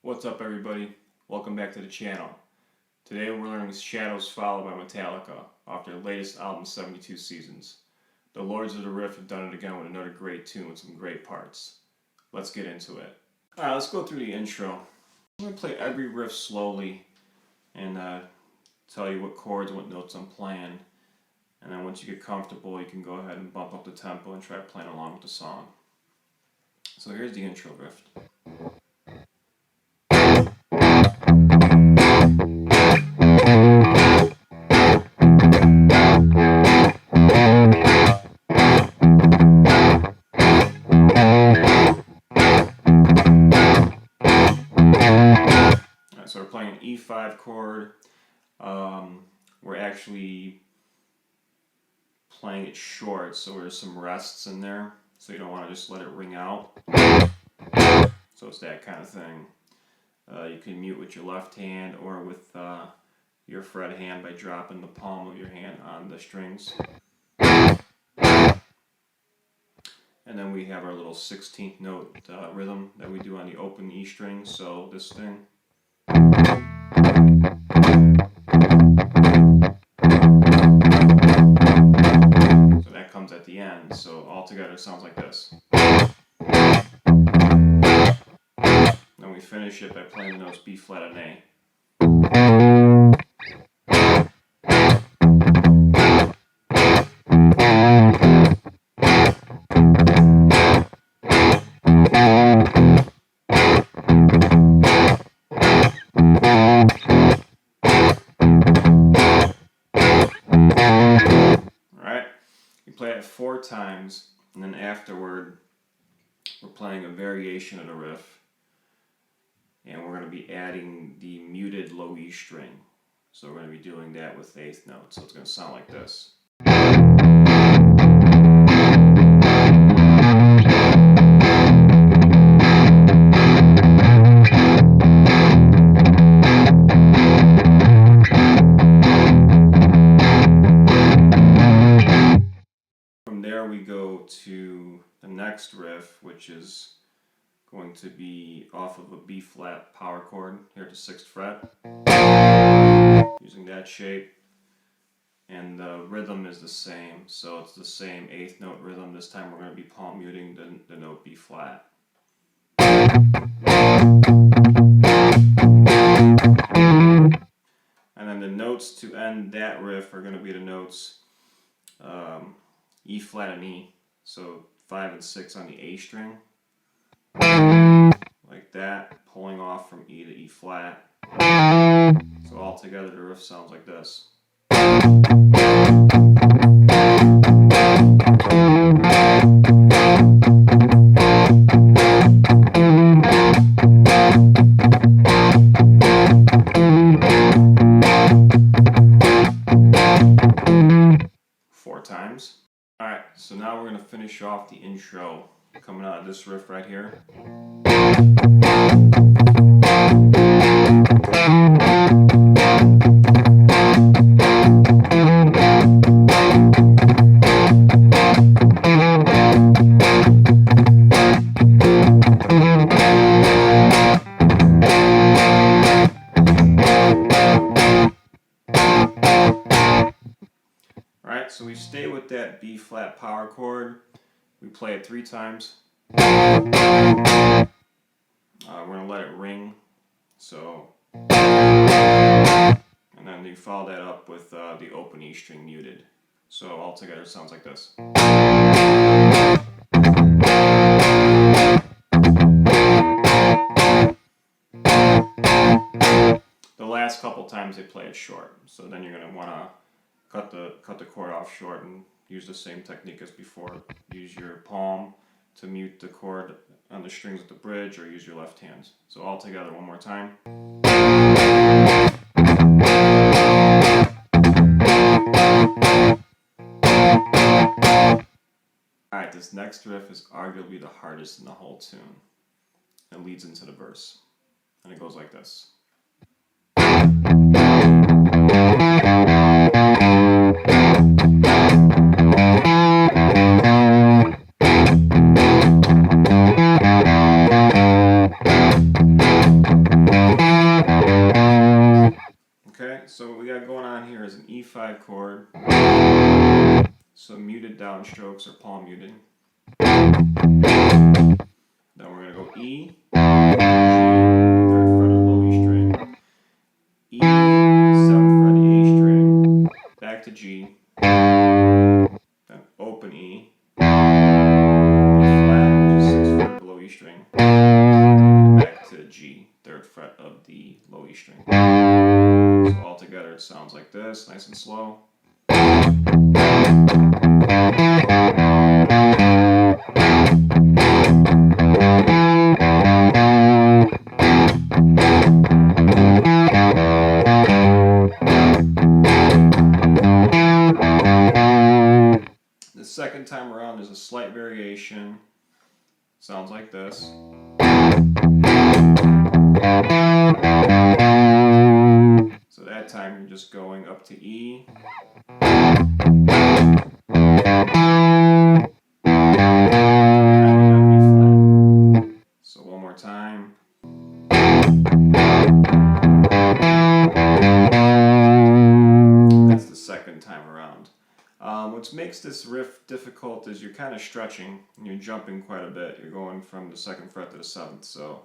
What's up, everybody? Welcome back to the channel. Today we're learning Shadows Follow by Metallica off their latest album, 72 Seasons. The Lords of the Riff have done it again with another great tune with some great parts. Let's get into it. Alright, let's go through the intro. I'm going to play every riff slowly and tell you what chords and what notes I'm playing. And then once you get comfortable, you can go ahead and bump up the tempo and try playing along with the song. So here's the intro riff. So we're playing an E5 chord. We're actually playing it short, so there's some rests in there, so you don't want to just let it ring out. So it's that kind of thing. You can mute with your left hand or with your fret hand by dropping the palm of your hand on the strings. And then we have our little 16th note rhythm that we do on the open E string, so this thing. So that comes at the end, so all together it sounds like this. Then we finish it by playing the notes B flat and A. Play it 4 times, and then afterward we're playing a variation of the riff, and we're going to be adding the muted low E string. So we're going to be doing that with the 8th note, so it's going to sound like this. We go to the next riff, which is going to be off of a B flat power chord here at the 6th fret, using that shape, and the rhythm is the same, so it's the same 8th note rhythm. This time we're going to be palm muting the note B flat. And then the notes to end that riff are going to be the notes E flat and E, so 5 and 6 on the A string, like that, pulling off from E to E flat. So all together the riff sounds like this. 4 times. Alright, so now we're going to finish off the intro coming out of this riff right here. Alright, so we stay with that B flat power chord. We play it 3 times. We're going to let it ring. So, and then you follow that up with the open E string muted. So all together it sounds like this. The last couple times they play it short, so then you're going to want to cut the chord off short and use the same technique as before. Use your palm to mute the chord on the strings at the bridge, or use your left hand. So all together one more time. Alright, this next riff is arguably the hardest in the whole tune. It leads into the verse, and it goes like this. here's an E5 chord, some muted downstrokes or palm muting. Then we're going to go E, G, 3rd fret of the low E string, E, 7th fret of the A string, back to G, then open E, B flat, which is 6th fret of the low E string, and back to G, 3rd fret of the low E string. So all together it sounds like this, nice and slow. The second time around there's a slight variation. Sounds like this. So that time you're just going up to E. So one more time. That's the second time around. What makes this riff difficult is you're kind of stretching and you're jumping quite a bit. You're going from the 2nd fret to the 7th. So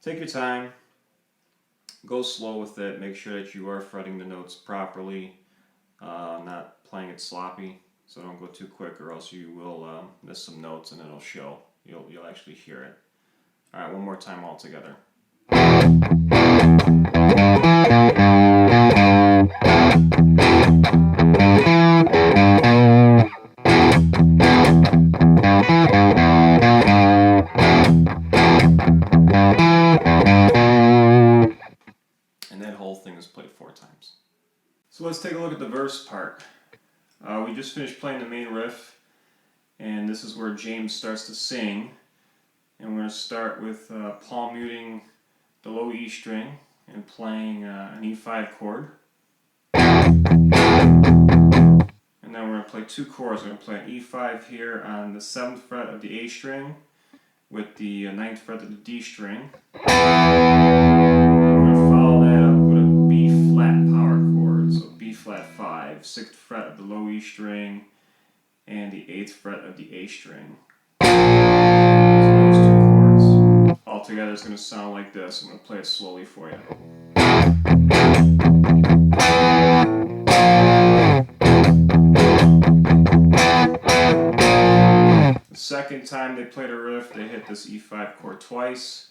take your time, go slow with it, make sure that you are fretting the notes properly, not playing it sloppy. So don't go too quick or else you will miss some notes and it'll show. You'll actually hear it. Alright, one more time all together. And that whole thing is played 4 times. So let's take a look at the verse part. We just finished playing the main riff, and this is where James starts to sing. And we're going to start with palm muting the low E string and playing an E5 chord. And then we're going to play 2 chords. We're going to play an E5 here on the 7th fret of the A string with the 9th fret of the D string. We're going to follow that up with a B flat power chord. So B flat 5, 6th fret of the low E string and the 8th fret of the A string. Altogether it's going to sound like this. I'm going to play it slowly for you. The second time they played a riff, they hit this E5 chord twice,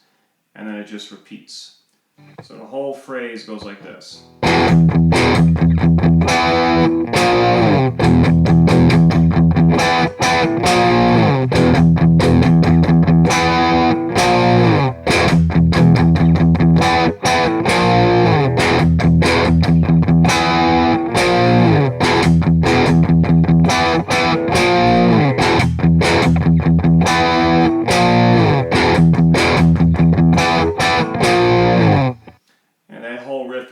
and then it just repeats. So the whole phrase goes like this.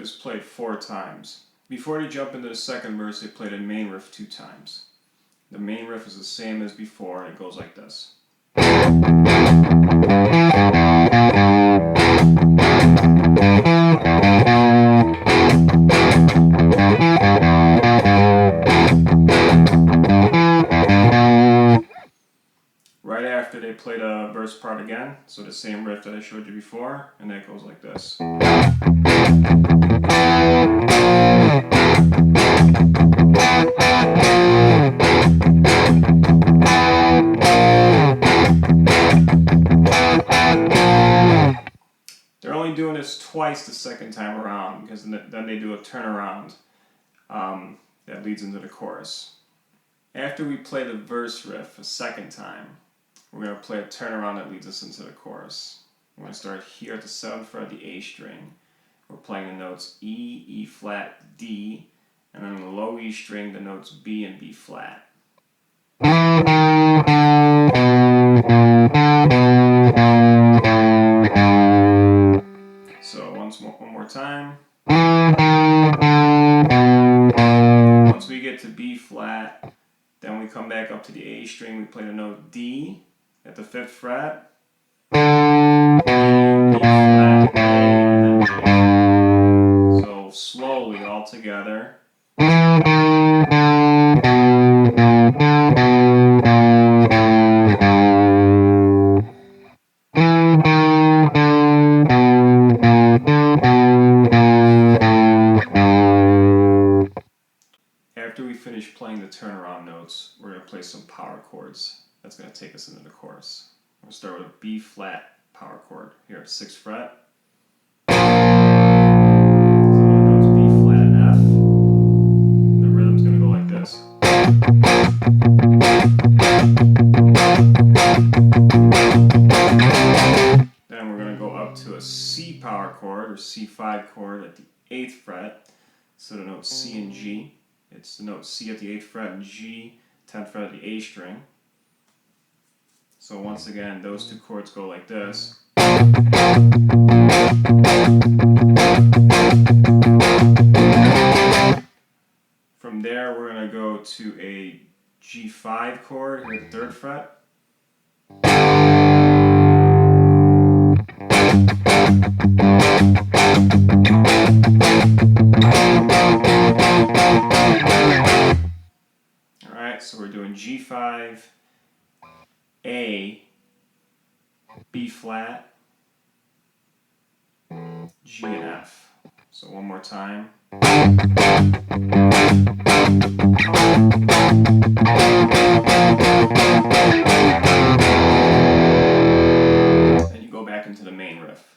Is played 4 times. Before they jump into the second verse, they played a main riff 2 times. The main riff is the same as before, and it goes like this. Right after they played a verse part again, so the same riff that I showed you before, and that goes like this. They're only doing this twice the second time around because then they do a turnaround that leads into the chorus. After we play the verse riff a second time, we're going to play a turnaround that leads us into the chorus. We're going to start here at the 7th fret of the A string. We're playing the notes E, E flat, D, and then on the low E string, the notes B and B flat. So one more time. Once we get to B flat, then we come back up to the A string, we play the note D at the 5th fret. B flat, A, and then G. So slowly all together. After we finish playing the turnaround notes, we're going to play some power chords. That's going to take us into the chorus. We'll start with a B flat power chord here at 6th fret. So the notes B flat and F. The rhythm's going to go like this. Then we're going to go up to a C power chord or C5 chord at the 8th fret. So the notes C and G. It's the note C at the 8th fret and G, 10th fret at the A string. So once again, those two chords go like this. From there, we're going to go to a G5 chord here at the 3rd fret. Alright, so we're doing G5, A, B flat, G and F. So one more time. Then you go back into the main riff.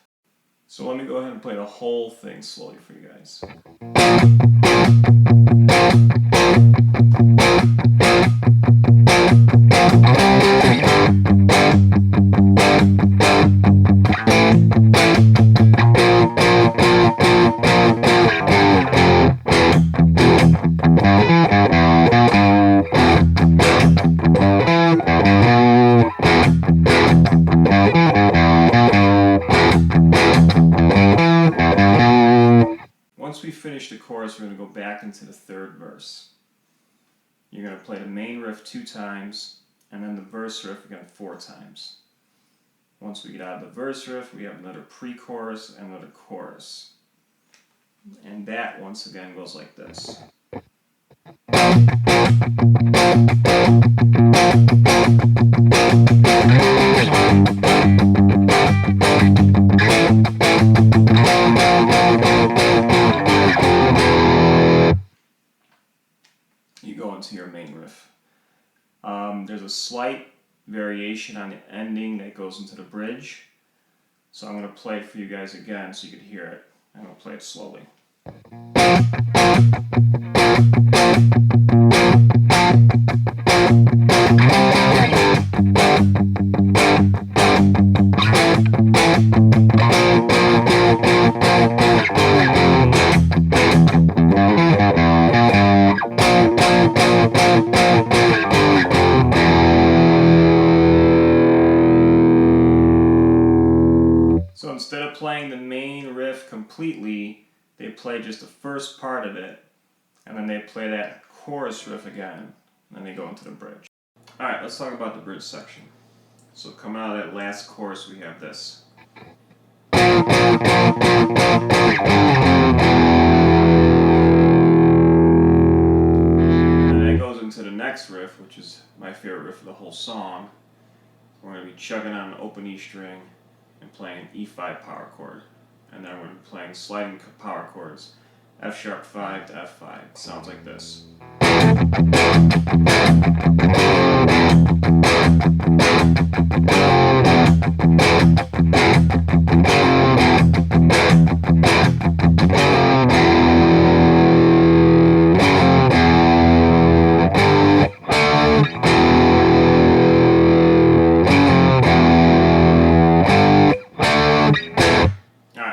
So let me go ahead and play the whole thing slowly for you guys. Once we finish the chorus, we're going to go back into the 3rd verse. You're going to play the main riff 2 times, and then the verse riff again 4 times. Once we get out of the verse riff, we have another pre-chorus and another chorus. And that, once again, goes like this. You go into your main riff. There's a slight variation on the ending that goes into the bridge. So I'm going to play it for you guys again so you can hear it. I'm going to play it slowly. So instead of playing the main riff completely, they play just the first part of it, and then they play that chorus riff again, and then they go into the bridge. Alright, let's talk about the bridge section. So coming out of that last chorus, we have this. And then that goes into the next riff, which is my favorite riff of the whole song. We're going to be chugging on an open E string and playing an E5 power chord. And then we're going to be playing sliding power chords, F sharp 5 to F5. It sounds like this.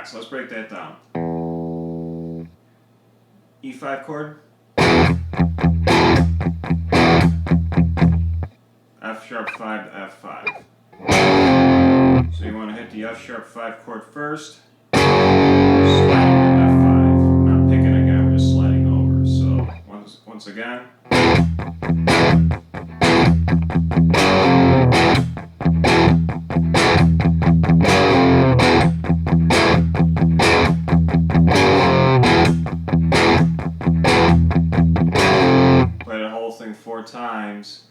So let's break that down. E5 chord, F sharp 5 to F5. So you want to hit the F sharp 5 chord first, sliding to F5. Not picking again, we're just sliding over. So once again. times,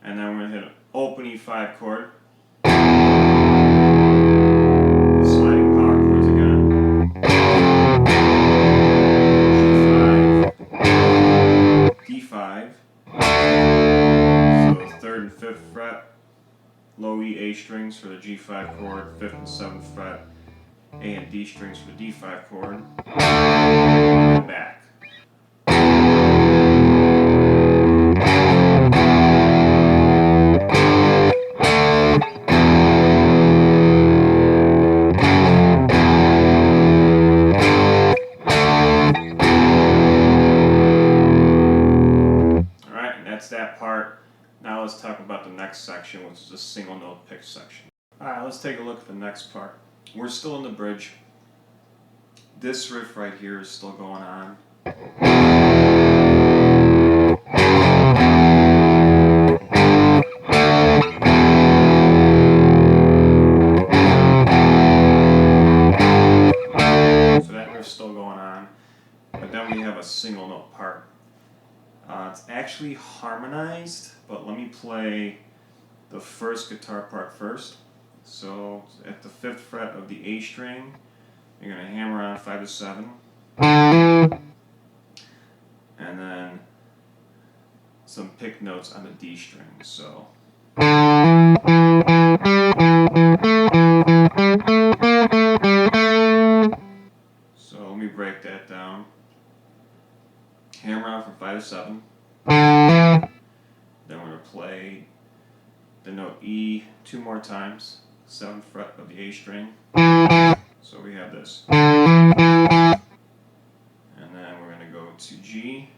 and then we're going to hit an open E5 chord. Sliding power chords again. G5, D5. So the 3rd and 5th fret, low E, A strings for the G5 chord, 5th and 7th fret, A and D strings for the D5 chord, and back. Alright, and that's that part. Now let's talk about the next section, which is a single note pick section. Alright, let's take a look at the next part. We're still in the bridge. This riff right here is still going on. So that riff's still going on. But then we have a single note part. It's actually harmonized, but let me play the first guitar part first. So at the 5th fret of the A string, you're going to hammer on 5 to 7. And then some pick notes on the D string. So let me break that down. Hammer on from 5 to 7. Then we're going to play the note E 2 more times, 7th fret of the A string. So we have this. And then we're going to go to G,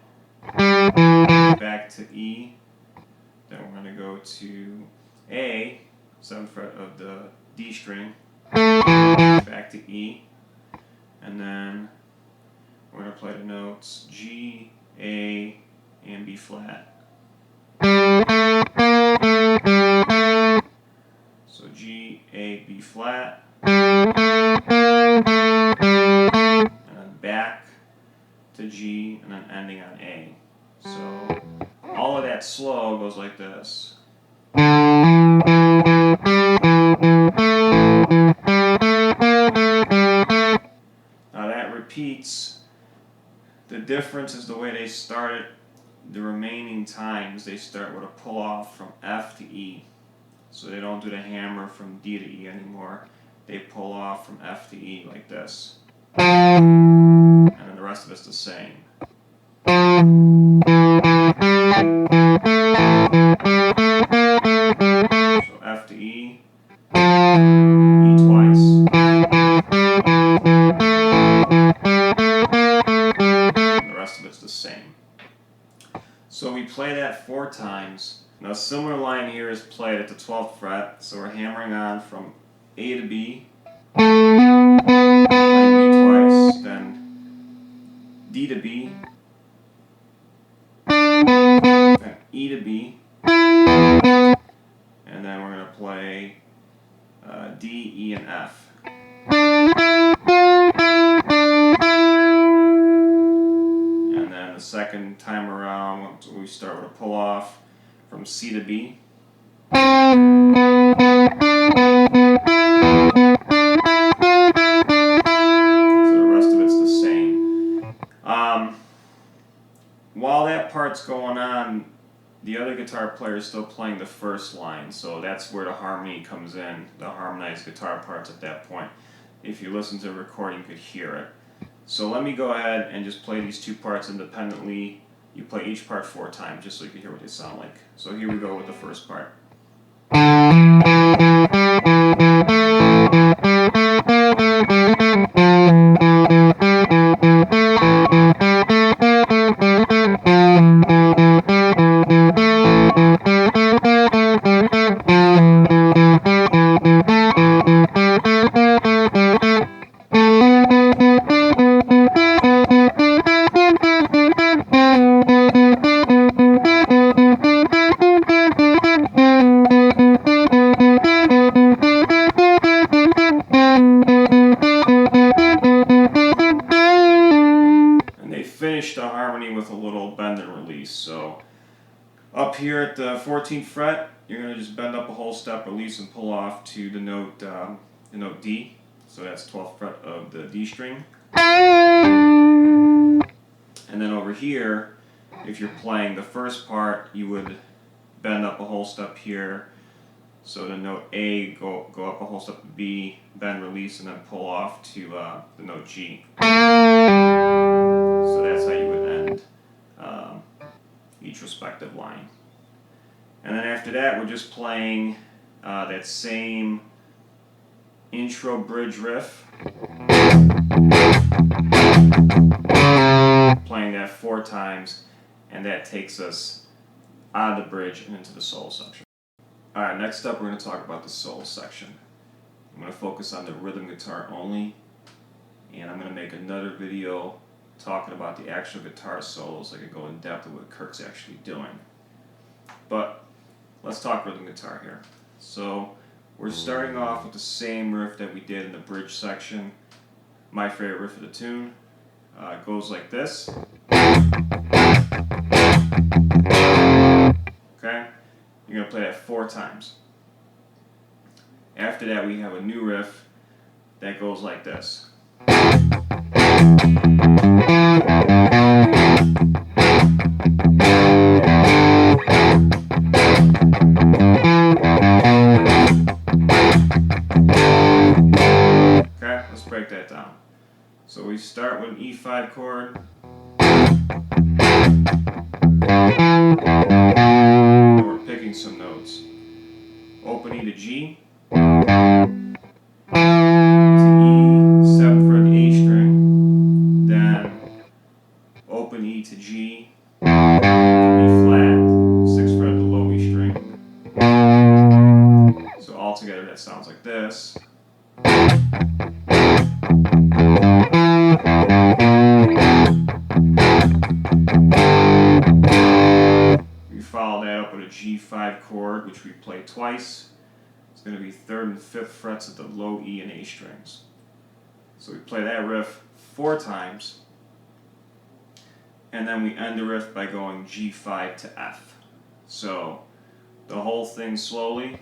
back to E, then we're going to go to A, 7th fret of the D string, back to E, and then we're going to play the notes G, A, and B flat. So G, A, B flat, and then back to G, and then ending on A. So all of that slow goes like this. Now that repeats. The difference is the way they start it. The remaining times they start with a pull off from F to E. So they don't do the hammer from D to E anymore. They pull off from F to E like this. And then the rest of it's the same. So F to E, E twice. And the rest of it's the same. So we play that 4 times. Now a similar line here is played at the 12th fret, so we're hammering on from A to B, playing B twice, then D to B, then E to B, and then we're going to play D, E, and F. And then the second time around, we start with a pull off from C to B. So the rest of it's the same. While that part's going on, the other guitar player is still playing the first line, so that's where the harmony comes in, the harmonized guitar parts at that point. If you listen to the recording, you could hear it. So let me go ahead and just play these 2 parts independently. You play each part 4 times, just so you can hear what they sound like. So here we go with the first part. Finish the harmony with a little bend and release. So Up here at the 14th fret, you're going to just bend up a whole step, release, and pull off to the note D. So that's 12th fret of the D string. And then over here, if you're playing the first part, you would bend up a whole step here. So the note A, go up a whole step to B, bend, release, and then pull off to the note G. So that's how you would end each respective line. And then after that, we're just playing that same intro bridge riff. Playing that 4 times, and that takes us out of the bridge and into the solo section. Alright, next up we're going to talk about the solo section. I'm going to focus on the rhythm guitar only, and I'm going to make another video talking about the actual guitar solos. I could go in depth with what Kirk's actually doing. But let's talk rhythm guitar here. So we're starting off with the same riff that we did in the bridge section. My favorite riff of the tune. It goes like this. Okay? You're going to play that 4 times. After that, we have a new riff that goes like this. Okay, let's break that down. So we start with an E5 chord. And we're picking some notes. Open E to G. To E, 7th fret of the A string. Then open E to G. To E flat, 6th fret of the low E string. So altogether that sounds like this. We follow that up with a G5 chord, which we play twice. It's going to be 3rd and 5th frets of the low E and A strings. So we play that riff 4 times, and then we end the riff by going G5 to F. So the whole thing slowly.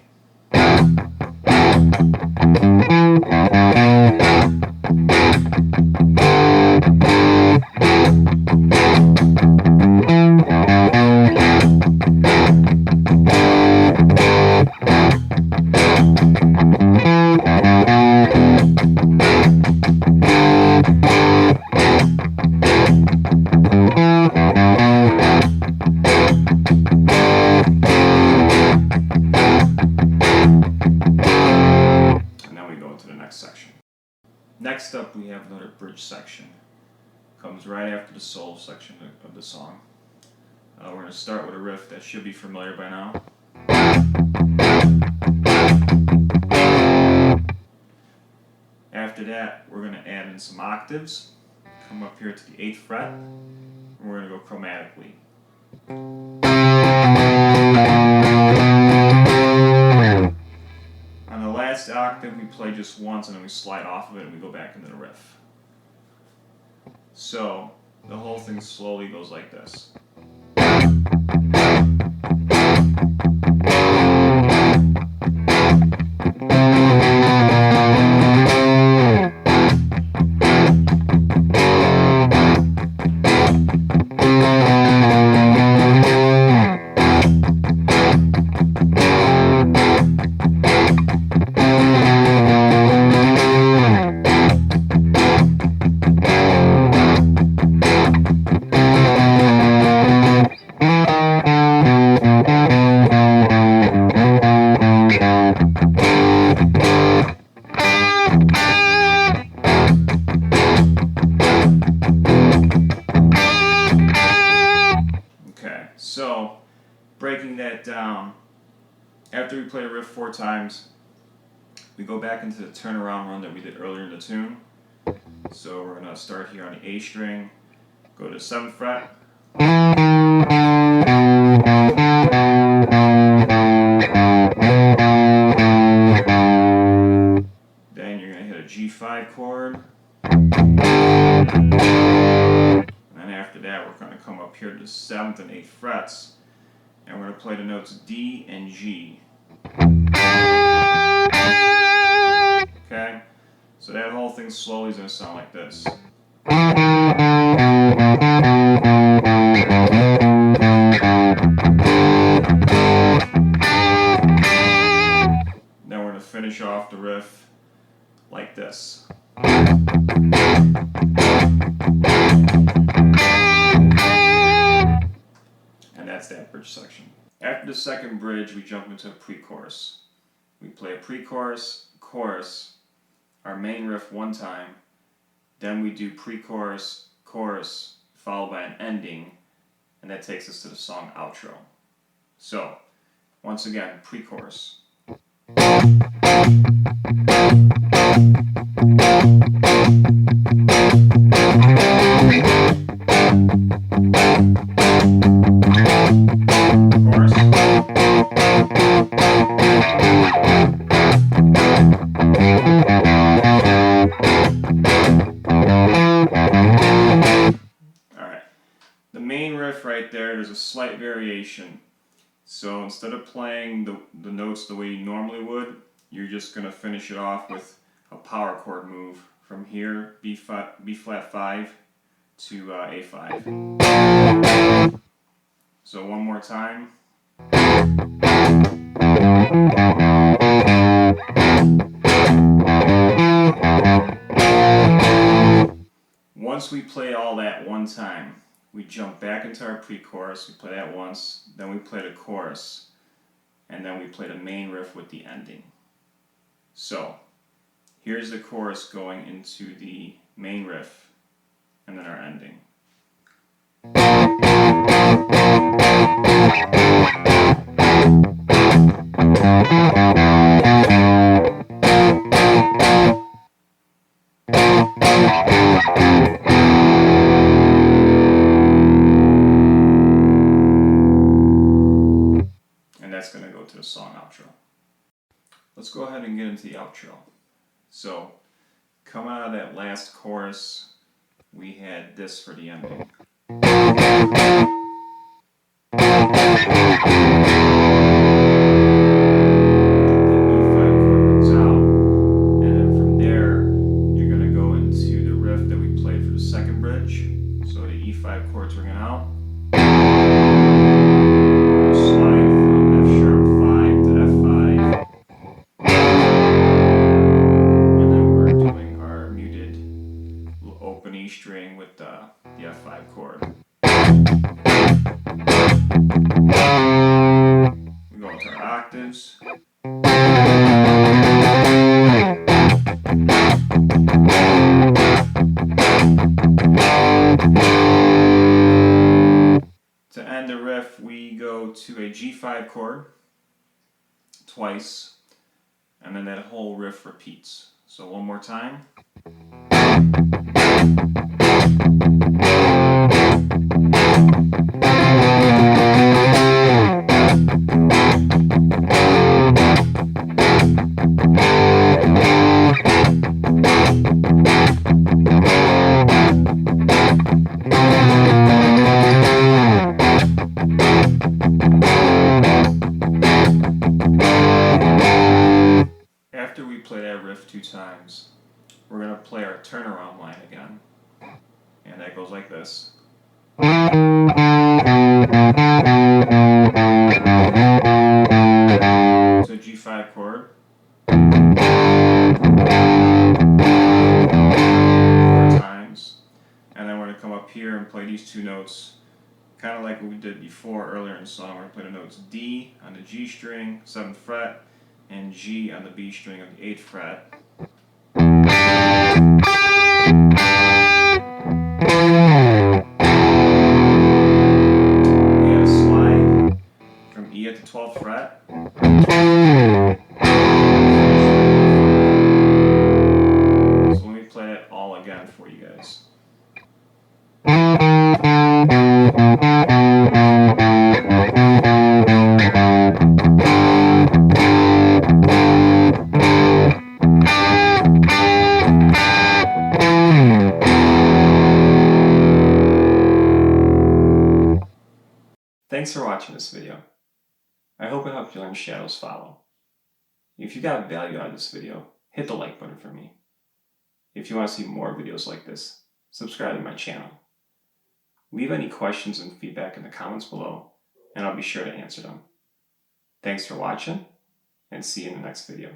Next up, we have another bridge section. Comes right after the solo section of the song. We're going to start with a riff that should be familiar by now. After that, we're going to add in some octaves. Come up here to the 8th fret, and we're going to go chromatically. On the last octave, we play just once, and then we slide off of it, and we go back into the riff. So, the whole thing slowly goes like this. So, breaking that down, after we play a riff 4 times, we go back into the turnaround run that we did earlier in the tune. So we're going to start here on the A string, go to the 7th fret. Then you're going to hit a G5 chord. And then after that, we're going to come up here to the 7th and 8th frets and we're going to play the notes D and G. Okay? So that whole thing slowly is going to sound like this. Then we're going to finish off the riff like this. And that's that bridge section. After the second bridge, we jump into a pre-chorus. We play a pre-chorus, chorus, our main riff one time, then we do pre-chorus, chorus, followed by an ending, and that takes us to the song outro. So, once again, pre-chorus. The main riff right there's a slight variation. So instead of playing the notes the way you normally would, you're just going to finish it off with a power chord move from here, B flat 5 to A5. So one more time. Once we play all that one time, we jump back into our pre-chorus, we play that once, then we play the chorus, and then we play the main riff with the ending. So, here's the chorus going into the main riff, and then our ending. That's going to go to the song outro. Let's go ahead and get into the outro. So, coming out of that last chorus, we had this for the ending. E string with the F5 chord. We go into our octaves. To end the riff, we go to a G5 chord twice, and then that whole riff repeats. So one more time. After we play that riff 2 times, we're going to play our turnaround line again. And that goes like this. So G5 chord. 4 times. And then we're going to come up here and play these 2 notes, kind of like what we did before earlier in the song. We're going to play the notes D on the G string, 7th fret, and G on the B string of the 8th fret. We have a slide from E at the 12th fret. So let me play it all again for you guys. Thanks for watching this video. I hope it helped you learn shadows follow. If you got value out of this video, hit the like button for me. If you want to see more videos like this, subscribe to my channel. Leave any questions and feedback in the comments below, and I'll be sure to answer them. Thanks for watching, and see you in the next video.